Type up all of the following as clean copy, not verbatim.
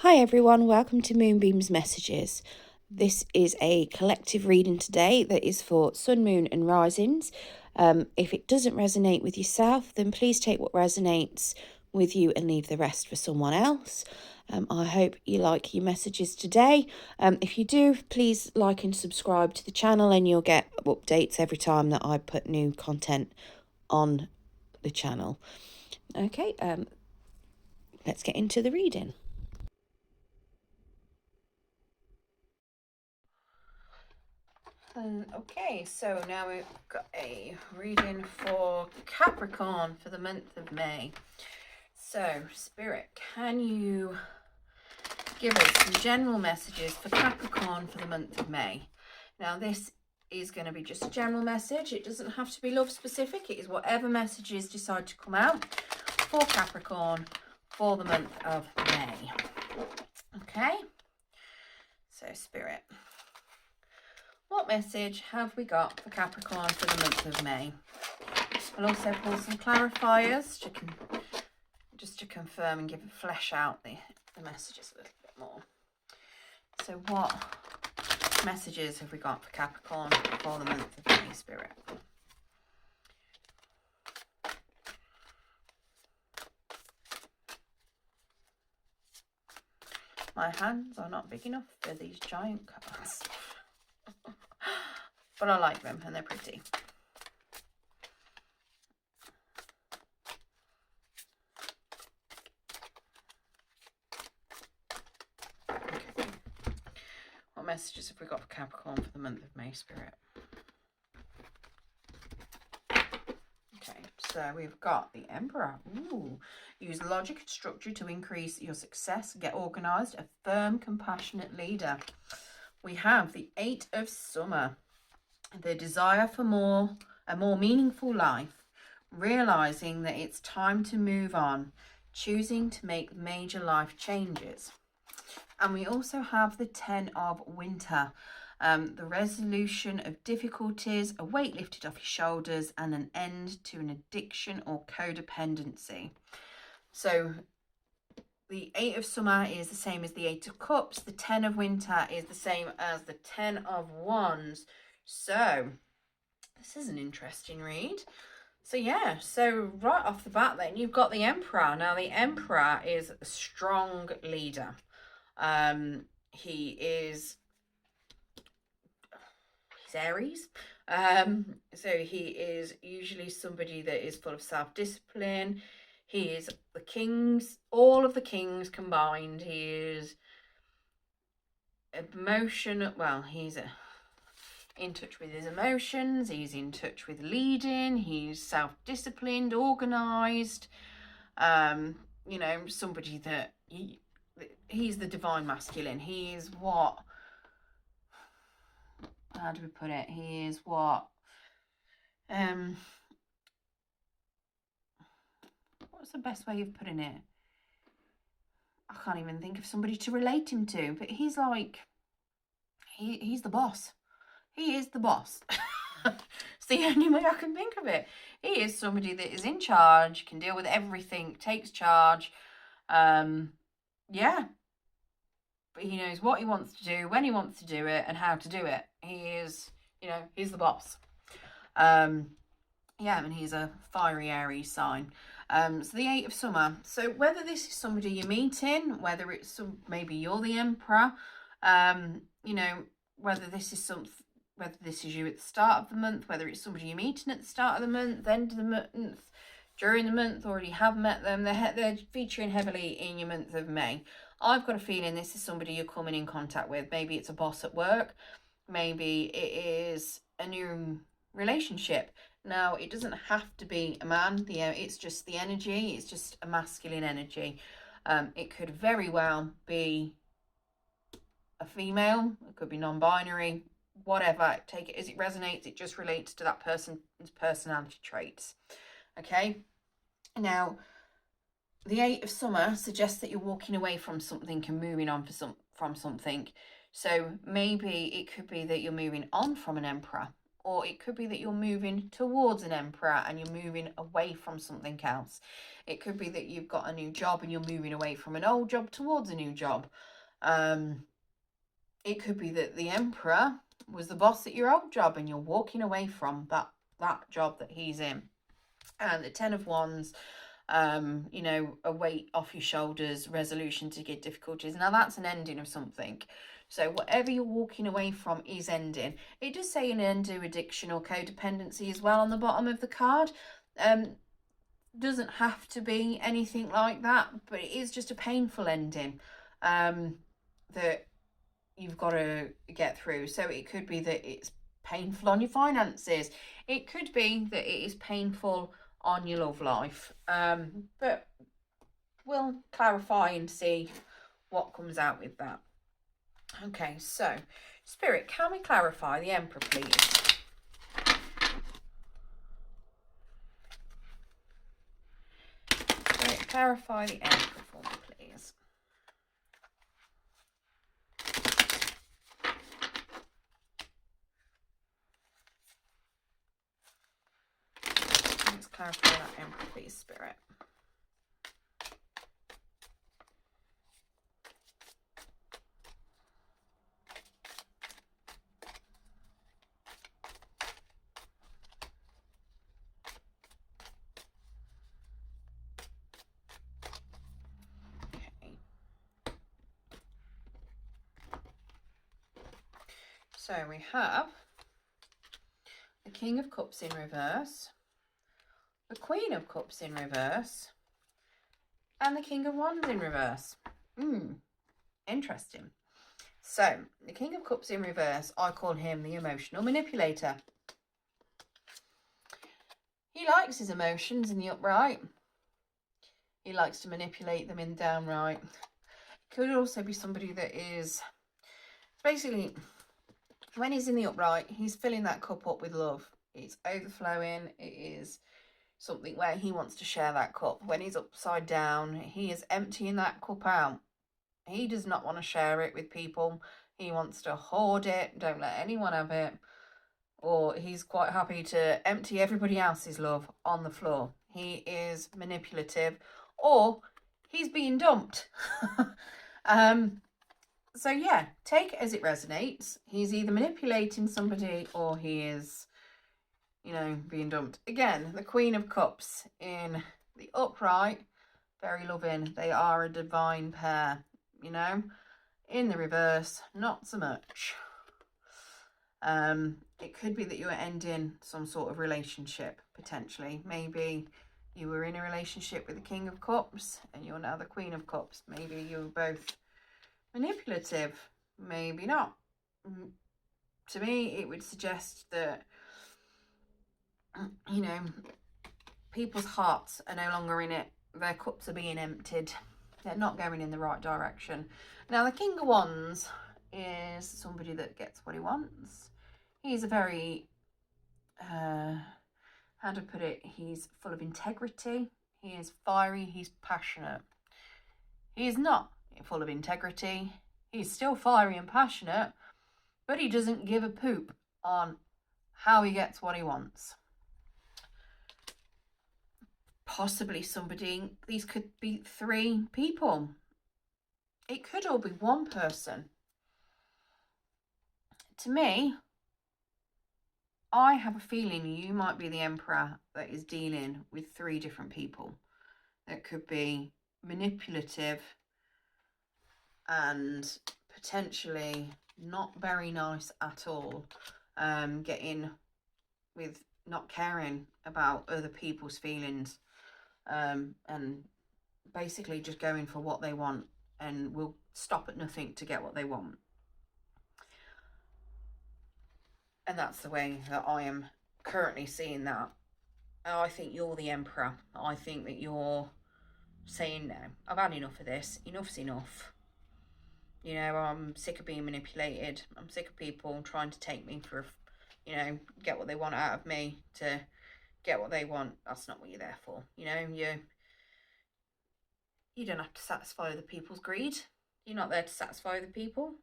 Hi everyone, welcome to Moonbeam's Messages. This is a collective reading today that is for Sun, Moon and Risings. If it doesn't resonate with yourself, then please take what resonates with you and leave the rest for someone else. I hope you like your messages today. If you do, please like and subscribe to the channel and you'll get updates every time that I put new content on the channel. Okay, let's get into the reading. Okay, so now we've got a reading for Capricorn for the month of May. So, Spirit, can you give us some general messages for Capricorn for the month of May? Now, this is going to be just a general message. It doesn't have to be love specific. It is whatever messages decide to come out for Capricorn for the month of May. Okay, so Spirit, what message have we got for Capricorn for the month of May? I'll also pull some clarifiers just to confirm and flesh out the messages a little bit more. So what messages have we got for Capricorn for the month of May, Spirit? My hands are not big enough for these giant cards. But I like them and they're pretty. Okay. What messages have we got for Capricorn for the month of May, Spirit? Okay, so we've got the Emperor. Ooh. Use logic and structure to increase your success. Get organised. A firm, compassionate leader. We have the Eight of Summer. The desire for a more meaningful life, realizing that it's time to move on, choosing to make major life changes. And we also have the Ten of Winter, the resolution of difficulties, a weight lifted off your shoulders, and an end to an addiction or codependency. So the Eight of Summer is the same as the Eight of Cups. The Ten of Winter is the same as the Ten of Wands. So, this is an interesting read. So, yeah, so right off the bat then, you've got the Emperor. Now, the Emperor is a strong leader. He's Aries. So, he is usually somebody that is full of self-discipline. He is the kings, all of the kings combined. He is emotional. Well, he's in touch with his emotions, he's in touch with leading, he's self-disciplined, organised, you know, somebody that he's the divine masculine. He is what, how do we put it, he is what, what's the best way of putting it? I can't even think of somebody to relate him to, but he's like, he's the boss. He is the boss. It's the only way I can think of it. He is somebody that is in charge, can deal with everything, takes charge. Yeah. But he knows what he wants to do, when he wants to do it, and how to do it. He is, you know, he's the boss. Yeah, and he's a fiery Aries sign. So the Eight of Summer. So whether this is somebody you're meeting, whether it's maybe you're the Emperor, you know, whether this is you at the start of the month, whether it's somebody you're meeting at the start of the month, end of the month, during the month, already have met them, they're featuring heavily in your month of May. I've got a feeling this is somebody you're coming in contact with. Maybe it's a boss at work. Maybe it is a new relationship. Now, it doesn't have to be a man. It's just the energy. It's just a masculine energy. It could very well be a female. It could be non-binary. Whatever, take it as it resonates. It just relates to that person's personality traits. Okay, now the Eight of Summer suggests that you're walking away from something and moving on from something. So maybe it could be that you're moving on from an Emperor, or it could be that you're moving towards an emperor and you're moving away from something else. It could be that you've got a new job and you're moving away from an old job towards a new job. It could be that the emperor was the boss at your old job and you're walking away from that job that he's in. And the 10 of Wands, you know, a weight off your shoulders, resolution to get difficulties. Now that's an ending of something. So whatever you're walking away from is ending. It does say an end to addiction or codependency as well on the bottom of the card. Doesn't have to be anything like that, but it is just a painful ending that you've got to get through. So it could be that it's painful on your finances. It could be that it is painful on your love life. But we'll clarify and see what comes out with that. Okay, so Spirit, can we clarify the Emperor, please? Spirit, clarify the Emperor for me, please. Let's clarify that Emperor, please, Spirit. So we have the King of Cups in reverse, the Queen of Cups in reverse, and the King of Wands in reverse. Interesting. So the King of Cups in reverse, I call him the emotional manipulator. He likes his emotions in the upright. He likes to manipulate them in the downright. Could also be somebody that is basically, when he's in the upright, he's filling that cup up with love. It's overflowing. It is something where he wants to share that cup. When he's upside down, he is emptying that cup out. He does not want to share it with people. He wants to hoard it, don't let anyone have it. Or he's quite happy to empty everybody else's love on the floor. He is manipulative, or he's being dumped. So yeah, take it as it resonates. He's either manipulating somebody or he is, you know, being dumped. Again, the Queen of Cups in the upright, very loving. They are a divine pair, you know. In the reverse, not so much. It could be that you are ending some sort of relationship, potentially. Maybe you were in a relationship with the King of Cups and you're now the Queen of Cups. Maybe you were both manipulative, maybe not. To me, it would suggest that, you know, people's hearts are no longer in it. Their cups are being emptied. They're not going in the right direction. Now, the King of Wands is somebody that gets what he wants. He's a very, how to put it, he's full of integrity. He is fiery. He's passionate. He is not full of integrity. He's still fiery and passionate, but he doesn't give a poop on how he gets what he wants. Possibly somebody, these could be 3 people. It could all be one person. To me, I have a feeling you might be the Emperor that is dealing with 3 different people. That could be manipulative and potentially not very nice at all. Getting with not caring about other people's feelings, and basically just going for what they want and will stop at nothing to get what they want. And that's the way that I am currently seeing that. I think you're the Emperor. I think that you're saying, no, I've had enough of this. Enough's enough. You know, I'm sick of being manipulated. I'm sick of people trying to take me for, you know, get what they want out of me to get what they want. That's not what you're there for. You know, you don't have to satisfy other people's greed. You're not there to satisfy other people.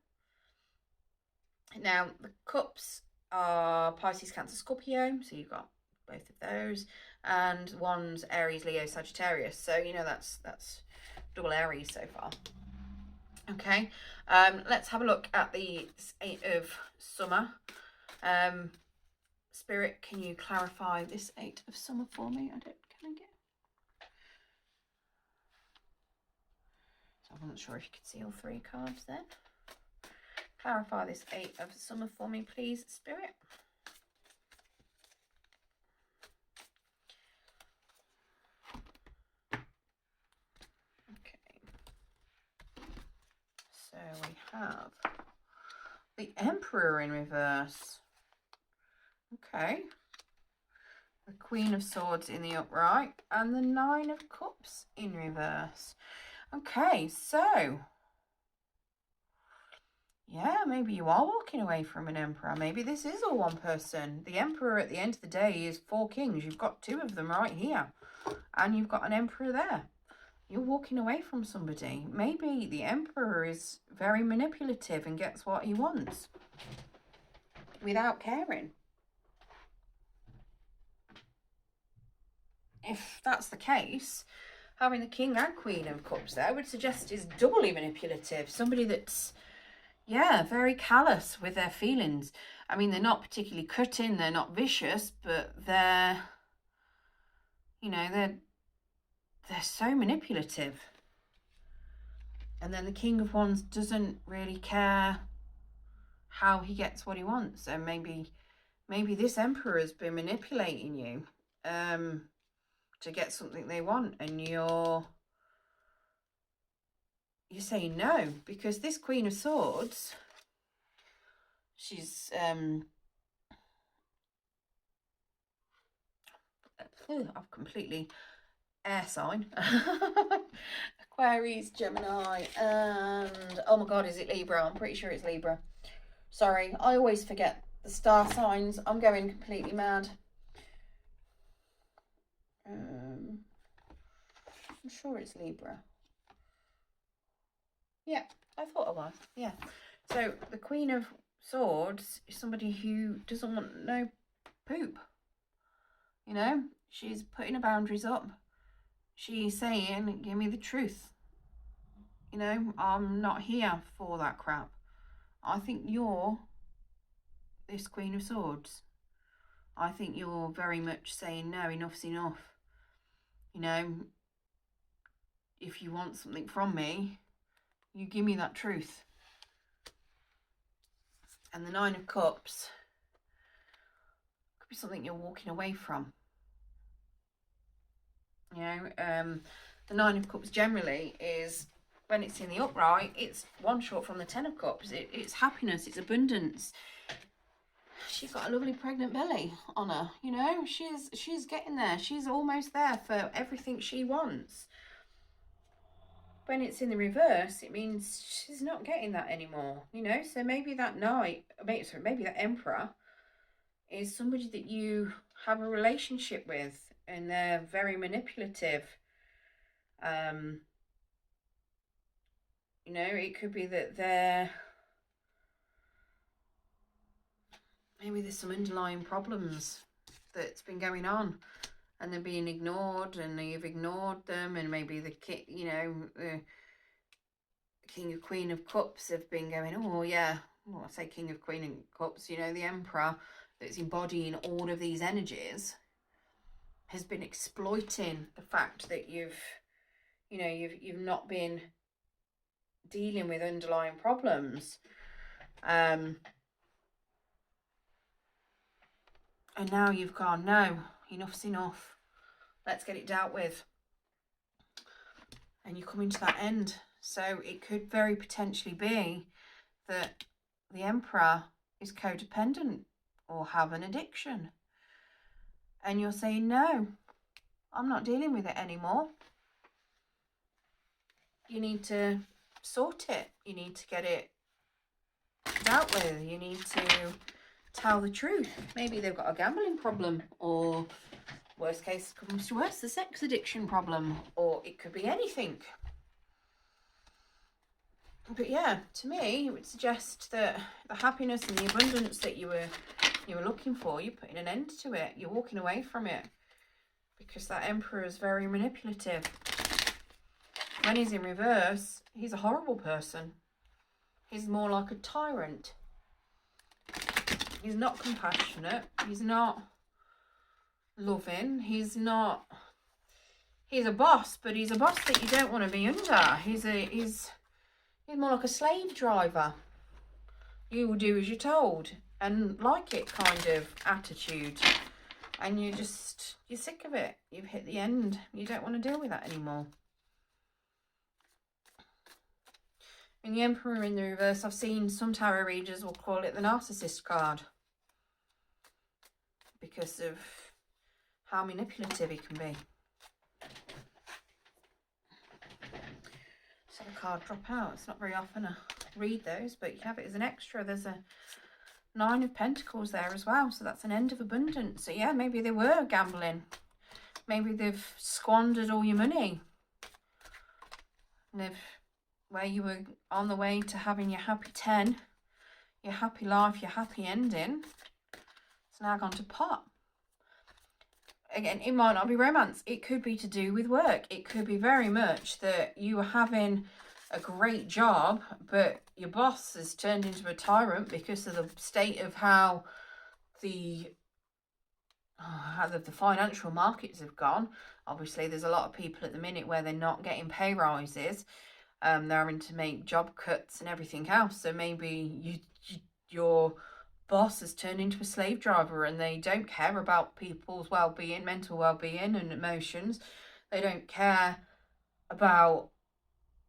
Now, the cups are Pisces, Cancer, Scorpio. So you've got both of those. And one's Aries, Leo, Sagittarius. So, you know, that's double Aries so far. Okay, let's have a look at the 8 of Summer. Spirit, can you clarify this 8 of Summer for me? Can I get... So I wasn't sure if you could see all 3 cards then. Clarify this 8 of Summer for me, please, Spirit. So we have the Emperor in reverse. Okay. The Queen of Swords in the upright and the 9 of Cups in reverse. Okay, so yeah, maybe you are walking away from an Emperor. Maybe this is all one person. The Emperor at the end of the day is 4 kings. You've got 2 of them right here. And you've got an Emperor there. You're walking away from somebody. Maybe the Emperor is very manipulative and gets what he wants without caring. If that's the case, having the King and Queen of Cups there would suggest is doubly manipulative. Somebody that's, yeah, very callous with their feelings. I mean, they're not particularly cutting, they're not vicious, but they're, you know, they're so manipulative. And then the King of Wands doesn't really care how he gets what he wants. So maybe this Emperor has been manipulating you to get something they want, and you're saying no, because this Queen of Swords, she's I've completely air sign. Aquarius, Gemini, and oh my god, is it Libra? I'm pretty sure it's Libra. Sorry, I always forget the star signs. I'm going completely mad. I'm sure it's Libra. Yeah, I thought it was. Yeah. So the Queen of Swords is somebody who doesn't want no poop. You know, she's putting her boundaries up. She's saying, give me the truth. You know, I'm not here for that crap. I think you're this Queen of Swords. I think you're very much saying, no, enough's enough. You know, if you want something from me, you give me that truth. And the 9 of Cups could be something you're walking away from. You know, the 9 of Cups generally is, when it's in the upright, it's one short from the 10 of Cups. It's happiness, it's abundance. She's got a lovely pregnant belly on her, you know. She's getting there. She's almost there for everything she wants. When it's in the reverse, it means she's not getting that anymore, you know. So maybe that maybe that Emperor is somebody that you have a relationship with, and they're very manipulative. You know, it could be that maybe there's some underlying problems that's been going on, and they're being ignored, and you've ignored them, and maybe the King of Queen of Cups have been going, oh yeah, well, I say King of Queen of Cups, you know, the Emperor that's embodying all of these energies has been exploiting the fact that you've not been dealing with underlying problems. And now you've gone, no, enough's enough. Let's get it dealt with. And you come into that end. So it could very potentially be that the Emperor is codependent or have an addiction. And you're saying, no, I'm not dealing with it anymore. You need to sort it. You need to get it dealt with. You need to tell the truth. Maybe they've got a gambling problem, or worst case comes to worse, the sex addiction problem, or it could be anything. But yeah, to me, it would suggest that the happiness and the abundance that you were you were looking for, you're putting an end to it. You're walking away from it. Because that Emperor is very manipulative. When he's in reverse, he's a horrible person. He's more like a tyrant. He's not compassionate. He's not loving. He's not... He's a boss, but he's a boss that you don't want to be under. He's more like a slave driver. You will do as you're told and like it kind of attitude. And you're sick of it. You've hit the end. You don't want to deal with that anymore. And the Emperor in the reverse, I've seen some tarot readers will call it the narcissist card. Because of how manipulative he can be. So the card drop out. It's not very often I read those, but you have it as an extra. There's a 9 of Pentacles there as well, so that's an end of abundance. So yeah, maybe they were gambling. Maybe they've squandered all your money. And where you were on the way to having your happy 10, your happy life, your happy ending, it's now gone to pot. Again, it might not be romance. It could be to do with work. It could be very much that you were having a great job, but your boss has turned into a tyrant because of the state of how the financial markets have gone. Obviously, there's a lot of people at the minute where they're not getting pay rises. They're having to make job cuts and everything else. So maybe your boss has turned into a slave driver and they don't care about people's well-being, mental well-being and emotions. They don't care about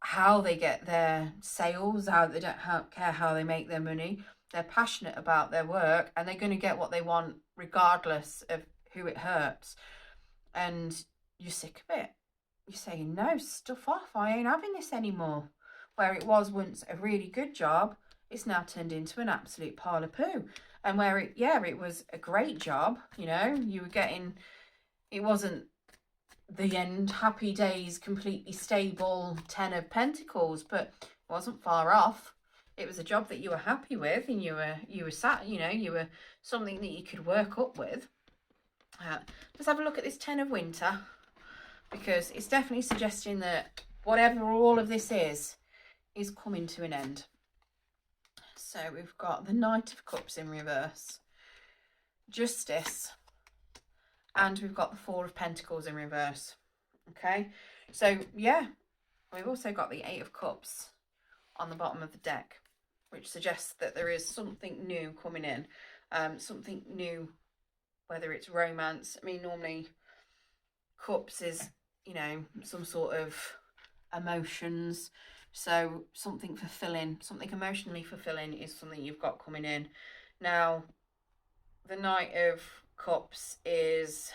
how they get their sales, they don't care how they make their money. They're passionate about their work and they're going to get what they want regardless of who it hurts. And you're sick of it. You're saying, no, stuff off. I ain't having this anymore. Where it was once a really good job, it's now turned into an absolute pile of poo. And where it was a great job, you know, you were getting, it wasn't the end, happy days, completely stable 10 of Pentacles, but it wasn't far off. It was a job that you were happy with, and you were sat, you know, you were something that you could work up with. Let's have a look at this 10 of Winter, because it's definitely suggesting that whatever all of this is coming to an end. So we've got the Knight of Cups in reverse, Justice, and we've got the Four of Pentacles in reverse. Okay, so yeah, we've also got the Eight of Cups on the bottom of the deck, which suggests that there is something new coming in, something new, whether it's romance. I mean, normally Cups is, you know, some sort of emotions. So something fulfilling, something emotionally fulfilling is something you've got coming in. Now, the Knight of Cups is,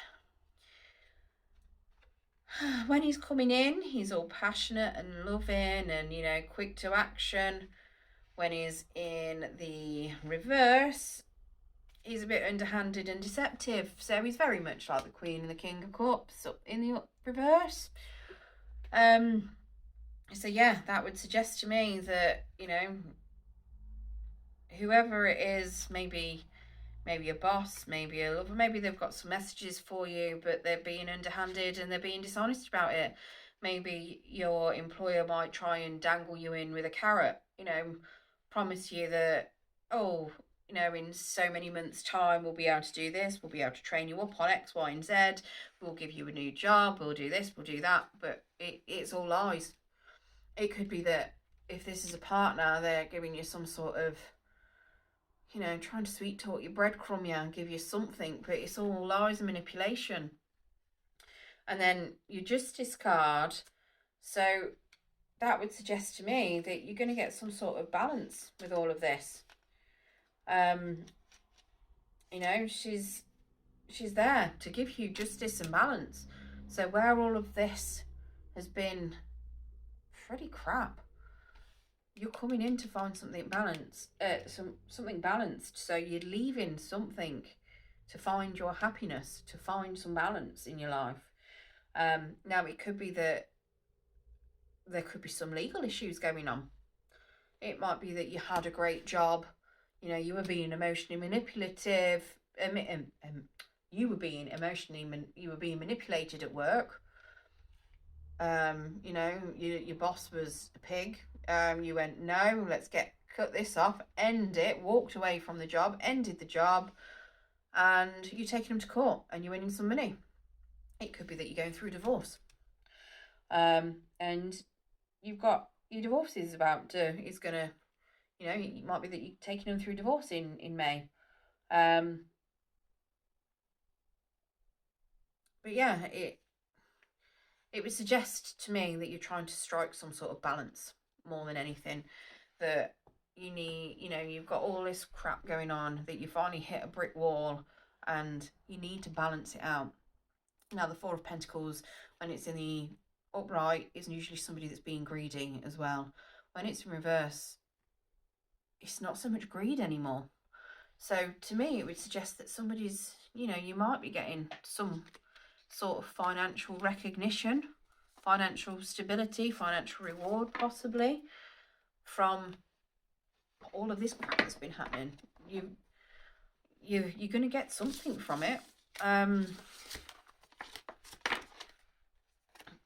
when he's coming in, he's all passionate and loving and, you know, quick to action. When he's in the reverse, he's a bit underhanded and deceptive. So he's very much like the Queen and the King of Cups up in the reverse. So yeah, that would suggest to me that, you know, whoever it is, maybe a boss, maybe a lover, maybe they've got some messages for you, but they're being underhanded and they're being dishonest about it. Maybe your employer might try and dangle you in with a carrot, you know, promise you that, oh, you know, in so many months' time, we'll be able to do this, we'll be able to train you up on X, Y, and Z, we'll give you a new job, we'll do this, we'll do that, but it's all lies. It could be that if this is a partner, they're giving you some sort of, you know, trying to sweet talk you, breadcrumb you and give you something, but it's all lies and manipulation. And then your Justice card, so that would suggest to me that you're going to get some sort of balance with all of this. You know, she's there to give you justice and balance. So where all of this has been pretty crap, you're coming in to find something balanced, something balanced. So you're leaving something to find your happiness, to find some balance in your life. Now it could be that there could be some legal issues going on. It might be that you had a great job, you know, you were being emotionally manipulative. You were being manipulated at work. You know, your boss was a pig. You went, no, let's cut this off, end it, walked away from the job, ended the job, and you're taking them to court and you're winning some money. It could be that you're going through divorce. And you've got your divorce is gonna, you know, it might be that you're taking them through divorce in May. But yeah, it would suggest to me that you're trying to strike some sort of balance more than anything. That you need, you know, you've got all this crap going on, that you finally hit a brick wall and you need to balance it out. Now, the Four of Pentacles, when it's in the upright, is usually somebody that's being greedy as well. When it's in reverse, it's not so much greed anymore. So to me, it would suggest that somebody's, you know, you might be getting some sort of financial recognition, financial stability, financial reward possibly from all of this crap that's been happening. You're going to get something from it.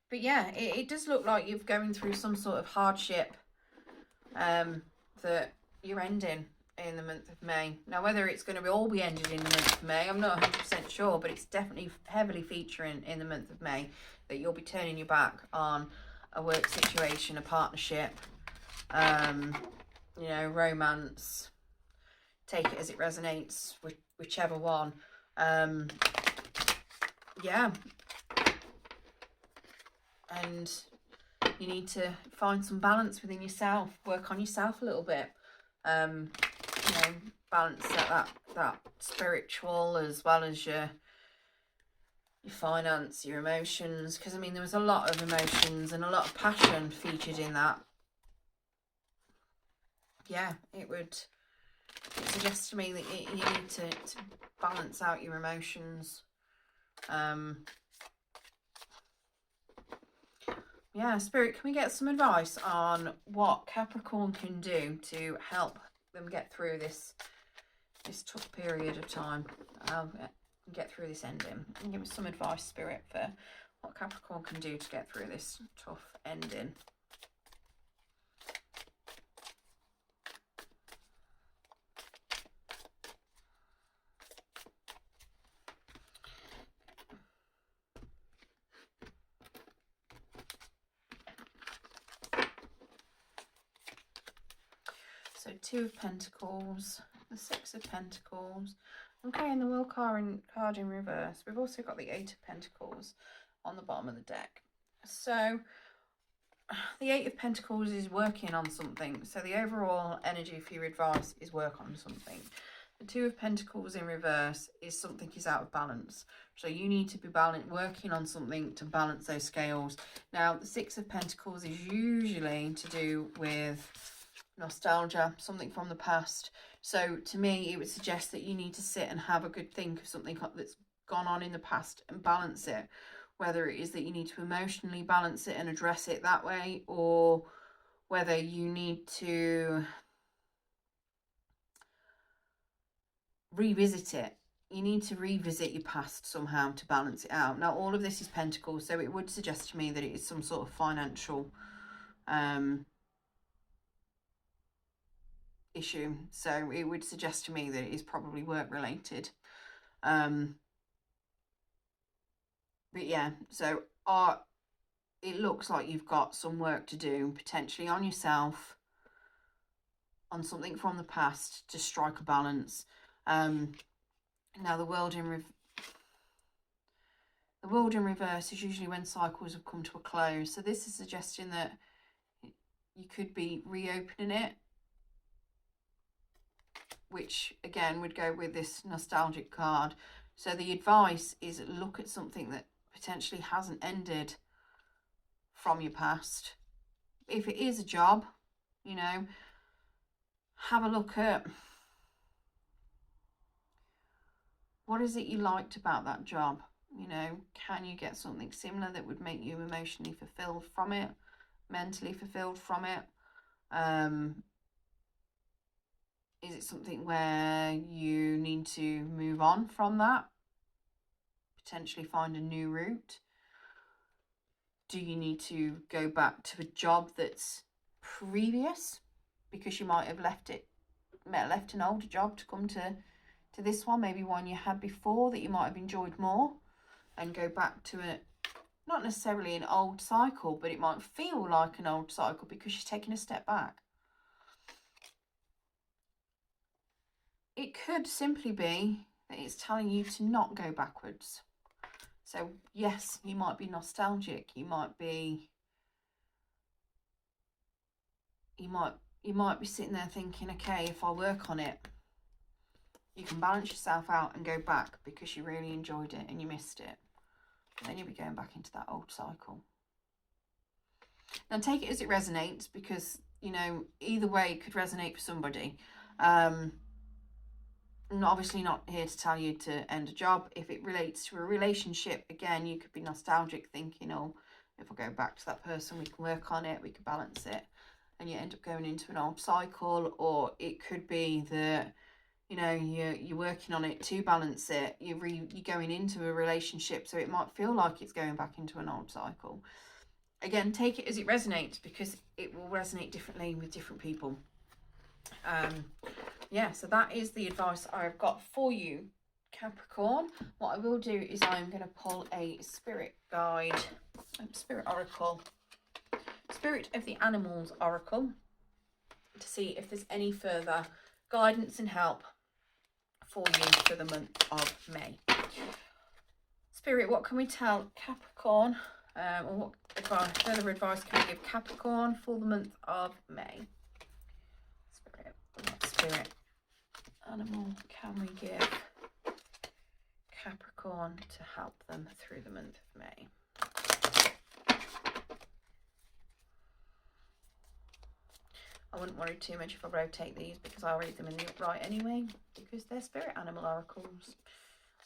But yeah, it does look like you're going through some sort of hardship that you're ending in the month of May. Now, whether it's going to all be ended in the month of May, I'm not 100% sure, but it's definitely heavily featuring in the month of May that you'll be turning your back on a work situation, a partnership, you know, romance. Take it as it resonates, whichever one. Yeah. And you need to find some balance within yourself, work on yourself a little bit. You know, balance that spiritual as well as your finance, your emotions, because I mean there was a lot of emotions and a lot of passion featured in that. Yeah, it suggests to me that you need to balance out your emotions. Yeah, Spirit, can we get some advice on what Capricorn can do to help them get through this tough period of time, get through this ending? And give us some advice, Spirit, for what Capricorn can do to get through this tough ending. So Two of Pentacles, the Six of Pentacles. Okay, and the World card in reverse. We've also got the Eight of Pentacles on the bottom of the deck. So the Eight of Pentacles is working on something. So the overall energy for your advice is work on something. The Two of Pentacles in reverse is something is out of balance. So you need to be working on something to balance those scales. Now, the Six of Pentacles is usually to do with nostalgia, something from the past. So to me, it would suggest that you need to sit and have a good think of something that's gone on in the past and balance it. Whether it is that you need to emotionally balance it and address it that way, or whether you need to revisit it. You need to revisit your past somehow to balance it out. Now, all of this is Pentacles, so it would suggest to me that it is some sort of financial issue. So it would suggest to me that it is probably work related. But yeah, so it looks like you've got some work to do, potentially on yourself, on something from the past to strike a balance. Now the world in reverse is usually when cycles have come to a close. So this is suggesting that you could be reopening it, which again would go with this nostalgic card. So the advice is look at something that potentially hasn't ended from your past. If it is a job, you know, have a look at what is it you liked about that job. You know, can you get something similar that would make you emotionally fulfilled from it, mentally fulfilled from it? Is it something where you need to move on from that? Potentially find a new route? Do you need to go back to a job that's previous? Because you might have left an older job to come to this one, maybe one you had before that you might have enjoyed more, and go back to it. Not necessarily an old cycle, but it might feel like an old cycle because you're taking a step back. It could simply be that it's telling you to not go backwards. So yes, you might be nostalgic. You might be sitting there thinking, okay, if I work on it, you can balance yourself out and go back because you really enjoyed it and you missed it. Then you'll be going back into that old cycle. Now take it as it resonates, because, you know, either way it could resonate for somebody. I'm obviously not here to tell you to end a job. If it relates to a relationship, again, you could be nostalgic, thinking, oh, if I go back to that person, we can work on it, we can balance it, and you end up going into an old cycle. Or it could be that, you know, you're working on it to balance it. You're going into a relationship, so it might feel like it's going back into an old cycle. Again, take it as it resonates, because it will resonate differently with different people. Yeah, so that is the advice I've got for you, Capricorn. What I will do is I'm going to pull a spirit guide, spirit oracle, Spirit of the Animals oracle, to see if there's any further guidance and help for you for the month of May. Spirit, what can we tell Capricorn, or what further advice can we give Capricorn for the month of May? Spirit, what spirit animal can we give Capricorn to help them through the month of May? I wouldn't worry too much if I rotate these, because I'll read them in the upright anyway, because they're spirit animal oracles.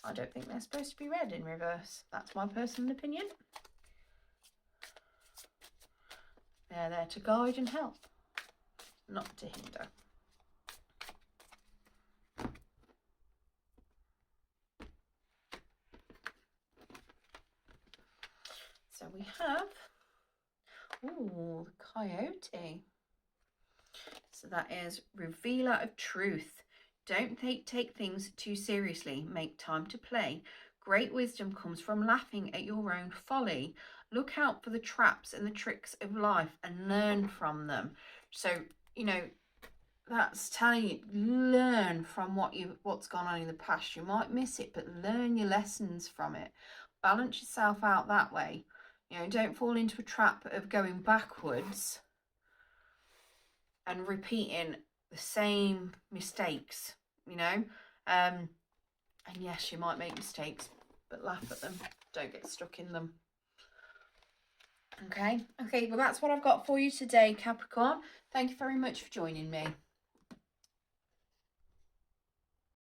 I don't think they're supposed to be read in reverse. That's my personal opinion. They're there to guide and help, not to hinder. So we have, ooh, the coyote. So that is revealer of truth. Don't take things too seriously. Make time to play. Great wisdom comes from laughing at your own folly. Look out for the traps and the tricks of life and learn from them. So, you know, that's telling you, learn from what's gone on in the past. You might miss it, but learn your lessons from it. Balance yourself out that way. You know, don't fall into a trap of going backwards and repeating the same mistakes, you know. And yes, you might make mistakes, but laugh at them. Don't get stuck in them. Okay, well, that's what I've got for you today, Capricorn. Thank you very much for joining me.